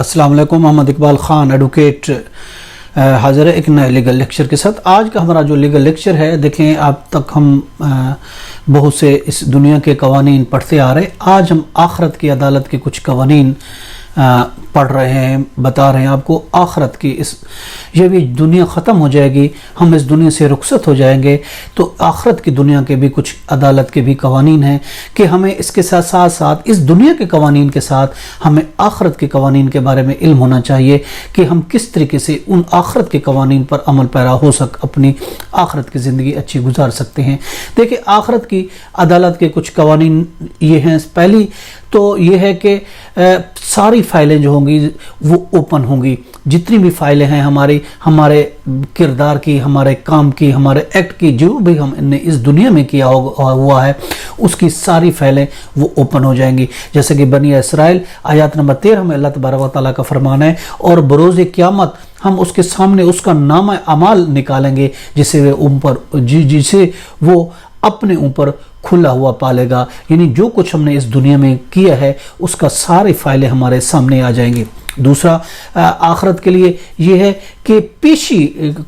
अस्सलाम वालेकुम। मोहम्मद इकबाल खान एडवोकेट हाजिर है एक नए लीगल लेक्चर के साथ। आज का हमारा जो लीगल लेक्चर है, देखें अब तक हम बहुत से इस दुनिया के कवानीन पढ़ते आ रहे। आज हम आखरत की अदालत के कुछ कवानीन पढ़ रहे हैं, बता रहे हैं आपको। आखरत की ये भी दुनिया ख़त्म हो जाएगी, हम इस दुनिया से रुखसत हो जाएंगे, तो आखरत की दुनिया के भी कुछ अदालत के भी कवानीन हैं कि हमें इसके साथ साथ साथ इस दुनिया के कवानीन के साथ हमें आखरत के कवानीन के बारे में इल्म होना चाहिए कि हम किस तरीके से उन आखरत के कवानीन पर अमल पैरा हो अपनी आखरत की ज़िंदगी अच्छी गुजार सकते हैं। देखिए, आखरत की अदालत के कुछ कवानीन ये हैं। पहली तो ये है कि सारी फाइलें जो होंगी वो ओपन होंगी। जितनी भी फाइलें हैं हमारे किरदार की, हमारे काम की, हमारे एक्ट की, जो भी हमने इस दुनिया में किया हुआ है, उसकी सारी फाइलें वो ओपन हो जाएंगी। जैसे कि बनी इस्राइल आयत नंबर 13 में अल्लाह तबारक व तआला का फरमान है, और बरोज़ क़यामत हम उसके सामने उसका नामा अमाल निकालेंगे जिसे वो अपने ऊपर खुला हुआ पालेगा। यानी जो कुछ हमने इस दुनिया में किया है उसका सारी फाइलें हमारे सामने आ जाएंगी। दूसरा आखरत के लिए ये है कि पेशी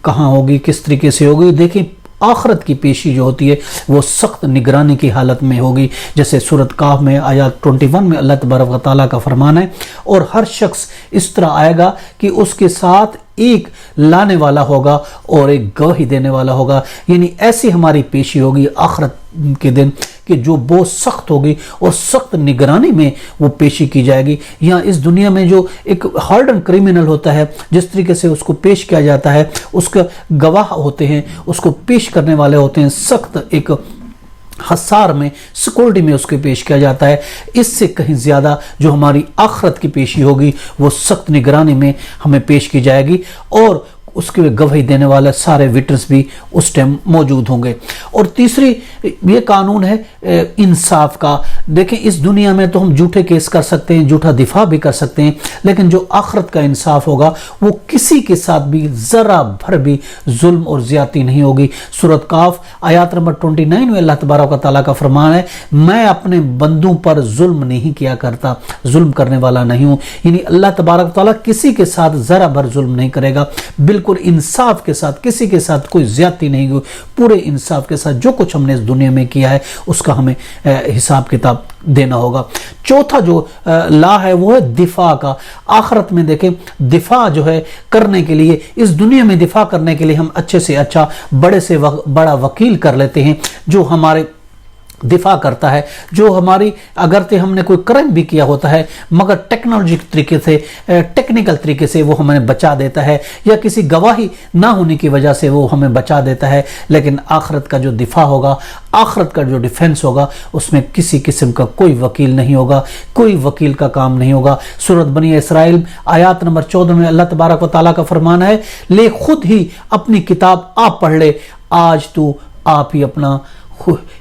कहाँ होगी, किस तरीके से होगी। देखिए, आखरत की पेशी जो होती है वो सख्त निगरानी की हालत में होगी। जैसे सूरत काफ में आयत 21 में अल्लाह तबारक व तआला का फरमान है, और हर शख्स इस तरह आएगा कि उसके साथ एक लाने वाला होगा और एक गवाही देने वाला होगा। यानी ऐसी हमारी पेशी होगी आखरत के दिन कि जो बहुत सख्त होगी और सख्त निगरानी में वो पेशी की जाएगी। यहाँ इस दुनिया में जो एक हार्डन क्रिमिनल होता है, जिस तरीके से उसको पेश किया जाता है, उसका गवाह होते हैं, उसको पेश करने वाले होते हैं, सख्त एक हसार में, सिक्योरिटी में उसके पेश किया जाता है। इससे कहीं ज़्यादा जो हमारी आखरत की पेशी होगी वो सख्त निगरानी में हमें पेश की जाएगी, और उसके गवाही देने वाले सारे विटनेस भी उस टाइम मौजूद होंगे। और तीसरी ये कानून है इंसाफ का। देखें, इस दुनिया में तो हम झूठे केस कर सकते हैं, झूठा दिफा भी कर सकते हैं, लेकिन जो आखरत का इंसाफ होगा वो किसी के साथ भी ज़रा भर भी जुल्म और ज़्यादती नहीं होगी। सूरत काफ आयत नंबर 29 में अल्लाह तबारक व तआला का फरमान है, मैं अपने बंदों पर जुल्म नहीं किया करता, जुल्म करने वाला नहीं हूँ। यानी अल्लाह तबारक व तआला किसी के साथ ज़रा भर जुल्म नहीं करेगा, बिल्कुल इंसाफ के साथ, किसी के साथ कोई ज्यादती नहीं हुई, पूरे इंसाफ के साथ जो कुछ हमने इस दुनिया में किया है उसका हमें हिसाब किताब देना होगा। चौथा जो ला है वो है दिफा का। आखरत में देखें, दिफा जो है करने के लिए, इस दुनिया में दिफा करने के लिए हम अच्छे से अच्छा बड़े से बड़ा वकील कर लेते हैं जो हमारे दिफा करता है, जो हमारी अगर ते हमने कोई क्राइम भी किया होता है मगर टेक्नोलॉजी तरीके से, टेक्निकल तरीके से वो हमें बचा देता है, या किसी गवाही ना होने की वजह से वो हमें बचा देता है। लेकिन आखरत का जो दिफा होगा, आखरत का जो डिफेंस होगा, उसमें किसी किस्म का कोई वकील नहीं होगा, कोई वकील का काम नहीं होगा। सूरत बनी इस्राइल आयत नंबर 14 में अल्लाह तबारक व तआला का फरमान है, ले खुद ही अपनी किताब आप पढ़ ले, आज तू आप ही अपना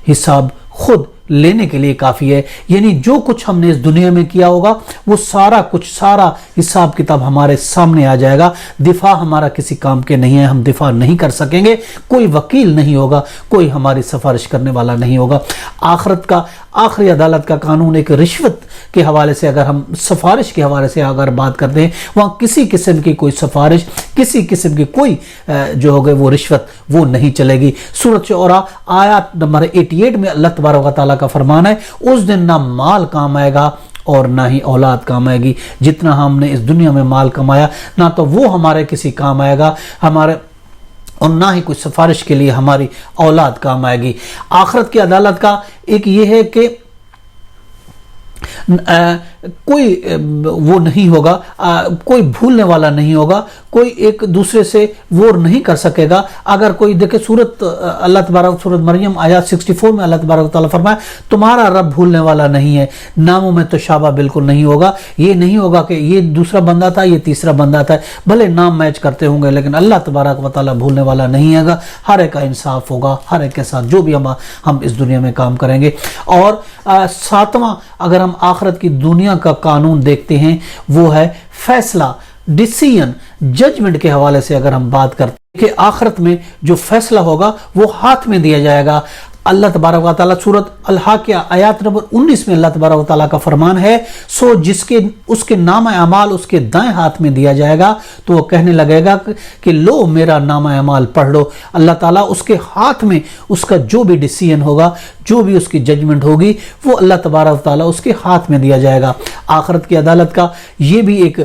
हिसाब खुद लेने के लिए काफ़ी है। यानी जो कुछ हमने इस दुनिया में किया होगा वो सारा कुछ, सारा हिसाब किताब हमारे सामने आ जाएगा। दिफा हमारा किसी काम के नहीं है, हम दिफा नहीं कर सकेंगे, कोई वकील नहीं होगा, कोई हमारी सिफारिश करने वाला नहीं होगा। आखरत का आखिरी अदालत का कानून एक रिश्वत के हवाले से, अगर हम सिफारिश के हवाले से अगर बात करते हैं, वहाँ किसी किस्म की कोई सिफारिश, किसी किस्म की कोई जो हो गए वो रिश्वत वो नहीं चलेगी। सूरत शुरा आयत नंबर 88 में अल्लाह तबारक व तआला का फरमान है, उस दिन ना माल काम आएगा और ना ही औलाद काम आएगी। जितना हमने इस दुनिया में माल कमाया, ना तो वो हमारे किसी काम आएगा, हमारे, और ना ही कुछ सिफारिश के लिए हमारी औलाद काम आएगी। आखरत की अदालत का एक ये है कि कोई वो नहीं होगा, कोई भूलने वाला नहीं होगा, कोई एक दूसरे से वो नहीं कर सकेगा। अगर कोई देखे सूरत अल्लाह तबारक, सूरत मरियम आयत 64 में अल्लाह तबारक तआला फरमाया, तुम्हारा रब भूलने वाला नहीं है, नामों में तो शाबा बिल्कुल नहीं होगा। ये नहीं होगा कि ये दूसरा बंदा था, ये तीसरा बंदा था, भले नाम मैच करते होंगे लेकिन अल्लाह तबारक व तआला भूलने वाला नहीं है। हर एक का इंसाफ होगा, हर एक के साथ जो भी हम इस दुनिया में काम करेंगे। और सातवां, अगर हम आखिरत की दुनिया का कानून देखते हैं, वो है फैसला, डिसीजन, जजमेंट के हवाले से अगर हम बात करते हैं कि आखिरत में जो फैसला होगा वो हाथ में दिया जाएगा। اللہ تبارک و تعالیٰ سورۃ الحاقہ آیات نمبر 19 میں اللہ تبارک و تعالیٰ کا فرمان ہے، سو اس کے نام اعمال اس کے دائیں ہاتھ میں دیا جائے گا تو وہ کہنے لگے گا کہ لو میرا نام اعمال پڑھ لو۔ اللہ تعالیٰ اس کے ہاتھ میں اس کا جو بھی ڈیسیژن ہوگا، جو بھی اس کی ججمنٹ ہوگی، وہ اللہ تبارک و تعالیٰ اس کے ہاتھ میں دیا جائے گا۔ آخرت کی عدالت کا یہ بھی ایک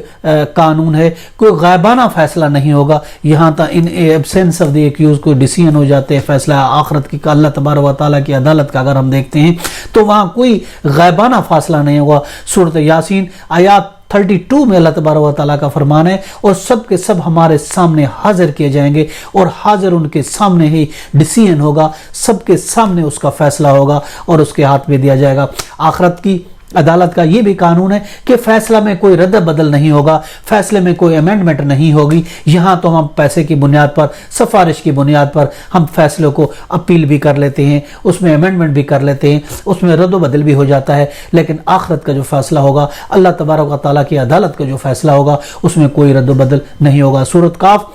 قانون ہے، کوئی غائبانہ فیصلہ نہیں ہوگا۔ یہاں تک ان ایبسینس آف دی ایکیوز کوئی ڈیسیژن ہو جاتے ہیں، فیصلہ آخرت کی اللہ تبارک و تعالیٰ کی عدالت کا اگر ہم دیکھتے ہیں تو وہاں کوئی غائبانہ فیصلہ نہیں ہوگا۔ سورۃ یاسین آیات 32 میں اللہ تبارک و تعالیٰ کا فرمان ہے، اور سب کے سب ہمارے سامنے حاضر کیے جائیں گے، اور حاضر ان کے سامنے ہی ڈیسیژن ہوگا، سب کے سامنے اس کا فیصلہ ہوگا اور اس کے ہاتھ میں دیا جائے گا۔ آخرت کی عدالت کا یہ بھی قانون ہے کہ فیصلہ میں کوئی رد بدل نہیں ہوگا، فیصلے میں کوئی امینڈمنٹ نہیں ہوگی۔ یہاں تو ہم پیسے کی بنیاد پر، سفارش کی بنیاد پر ہم فیصلوں کو اپیل بھی کر لیتے ہیں، اس میں امینڈمنٹ بھی کر لیتے ہیں، اس میں رد و بدل بھی ہو جاتا ہے، لیکن آخرت کا جو فیصلہ ہوگا، اللہ تبارک و تعالیٰ کی عدالت کا جو فیصلہ ہوگا، اس میں کوئی رد و بدل نہیں ہوگا۔ سورۃ کاف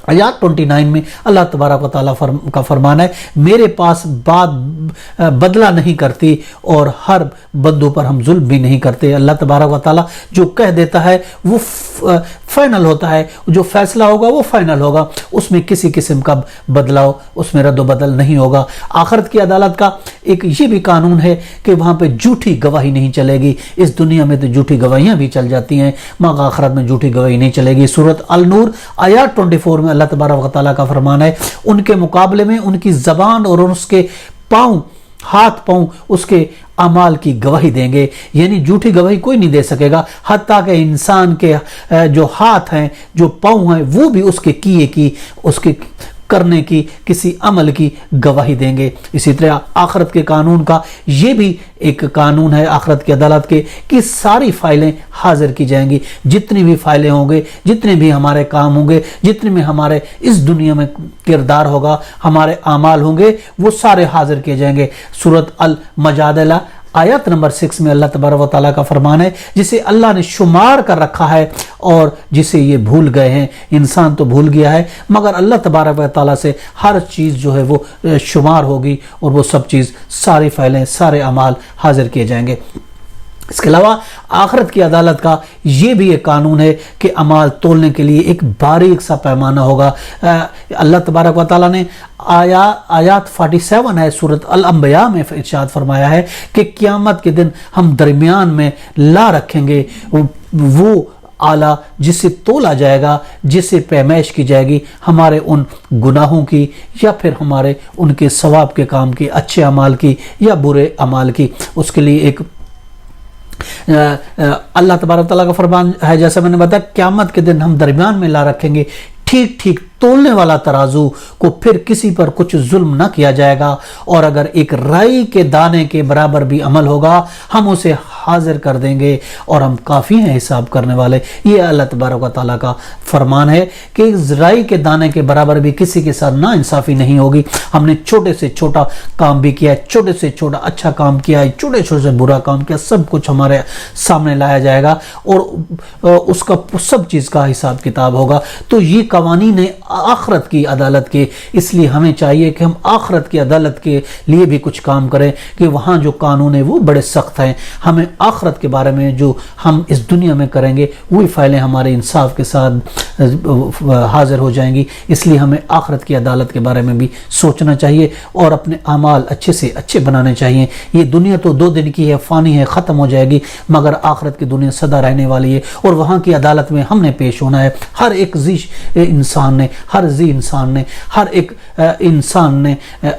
آیات 29 میں اللہ تبارک و تعالیٰ کا فرمان ہے، میرے پاس بات بدلہ نہیں کرتی اور ہر بندوں پر ہم ظلم بھی نہیں کرتے۔ اللہ تبارک و تعالیٰ جو کہہ دیتا ہے وہ فائنل ہوتا ہے، جو فیصلہ ہوگا وہ فائنل ہوگا، اس میں کسی قسم کا بدلاؤ، اس میں رد و بدل نہیں ہوگا۔ آخرت کی عدالت کا ایک یہ بھی قانون ہے کہ وہاں پہ جھوٹی گواہی نہیں چلے گی۔ اس دنیا میں تو جھوٹی گواہیاں بھی چل جاتی ہیں، مگر آخرت میں جھوٹی گواہی نہیں چلے گی۔ سورۃ النور آیات 24 میں اللہ تبارک و تعالیٰ کا فرمان ہے، ان کے مقابلے میں ان کی زبان اور اس کے پاؤں، ہاتھ پاؤں اس کے اعمال کی گواہی دیں گے، یعنی جھوٹی گواہی کوئی نہیں دے سکے گا، حتیٰ کہ انسان کے جو ہاتھ ہیں، جو پاؤں ہیں، وہ بھی اس کے کیے کی، اس کے کرنے کی، کسی عمل کی گواہی دیں گے۔ اسی طرح آخرت کے قانون کا یہ بھی ایک قانون ہے آخرت کی عدالت کے، کہ ساری فائلیں حاضر کی جائیں گی، جتنی بھی فائلیں ہوں گے، جتنے بھی ہمارے کام ہوں گے، جتنے بھی ہمارے اس دنیا میں کردار ہوگا، ہمارے اعمال ہوں گے، وہ سارے حاضر کیے جائیں گے۔ سورۃ المجادلہ آیت نمبر 6 میں اللہ تبارک و تعالیٰ کا فرمان ہے، جسے اللہ نے شمار کر رکھا ہے اور جسے یہ بھول گئے ہیں۔ انسان تو بھول گیا ہے، مگر اللہ تبارک و تعالیٰ سے ہر چیز جو ہے وہ شمار ہوگی، اور وہ سب چیز، ساری فائلیں، سارے اعمال حاضر کیے جائیں گے۔ اس کے علاوہ آخرت کی عدالت کا یہ بھی ایک قانون ہے کہ اعمال تولنے کے لیے ایک باریک سا پیمانہ ہوگا۔ اللہ تبارک و تعالیٰ نے آیات 47 ہے سورۃ الانبیاء میں ارشاد فرمایا ہے کہ قیامت کے دن ہم درمیان میں لا رکھیں گے وہ آلہ جسے تولا جائے گا، جسے پیمائش کی جائے گی ہمارے ان گناہوں کی، یا پھر ہمارے ان کے ثواب کے کام کی، اچھے اعمال کی یا برے اعمال کی۔ اس کے لیے ایک اللہ تبارک تعالیٰ کا فرمان ہے، جیسا میں نے بتایا، قیامت کے دن ہم درمیان میں لا رکھیں گے ٹھیک ٹھیک تولنے والا ترازو کو، پھر کسی پر کچھ ظلم نہ کیا جائے گا، اور اگر ایک رائی کے دانے کے برابر بھی عمل ہوگا ہم اسے حاضر کر دیں گے، اور ہم کافی ہیں حساب کرنے والے۔ یہ اللہ تبارک و تعالیٰ کا فرمان ہے کہ رائی کے دانے کے برابر بھی کسی کے ساتھ نا انصافی نہیں ہوگی۔ ہم نے چھوٹے سے چھوٹا کام بھی کیا ہے، چھوٹے سے چھوٹا اچھا کام کیا ہے، چھوٹے چھوٹے سے برا کام کیا، سب کچھ ہمارے سامنے لایا جائے گا، اور اس کا سب چیز کا حساب کتاب ہوگا۔ تو یہ قوانین آخرت کی عدالت کے، اس لیے ہمیں چاہیے کہ ہم آخرت کی عدالت کے لیے بھی کچھ کام کریں، کہ وہاں جو قانون ہے وہ بڑے سخت ہیں۔ ہمیں آخرت کے بارے میں جو ہم اس دنیا میں کریں گے وہی فائلیں ہمارے انصاف کے ساتھ حاضر ہو جائیں گی۔ اس لیے ہمیں آخرت کی عدالت کے بارے میں بھی سوچنا چاہیے، اور اپنے اعمال اچھے سے اچھے بنانے چاہیے۔ یہ دنیا تو 2 دن کی ہے، فانی ہے، ختم ہو جائے گی، مگر آخرت کی دنیا سدا رہنے والی ہے، اور وہاں کی عدالت میں ہم نے پیش ہونا ہے۔ ہر ایک انسان نے، ہر ایک انسان نے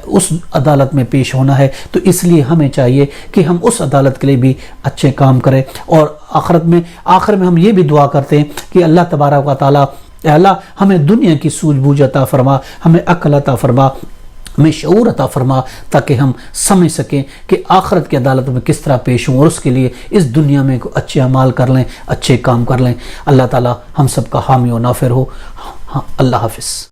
اس عدالت میں پیش ہونا ہے۔ تو اس لیے ہمیں چاہیے کہ ہم اس عدالت کے لیے بھی اچھے کام کریں، اور آخر میں ہم یہ بھی دعا کرتے ہیں کہ اللہ تبارک و تعالیٰ، اللہ ہمیں دنیا کی سوجھ بوجھ عطا فرما، ہمیں عقل عطا فرما، ہمیں شعور عطا فرما، تاکہ ہم سمجھ سکیں کہ آخرت کی عدالت میں کس طرح پیش ہوں، اور اس کے لیے اس دنیا میں اچھے اعمال کر لیں، اچھے کام کر لیں۔ اللہ تعالیٰ ہم سب کا حامی و ناصر ہو۔ اللہ حافظ۔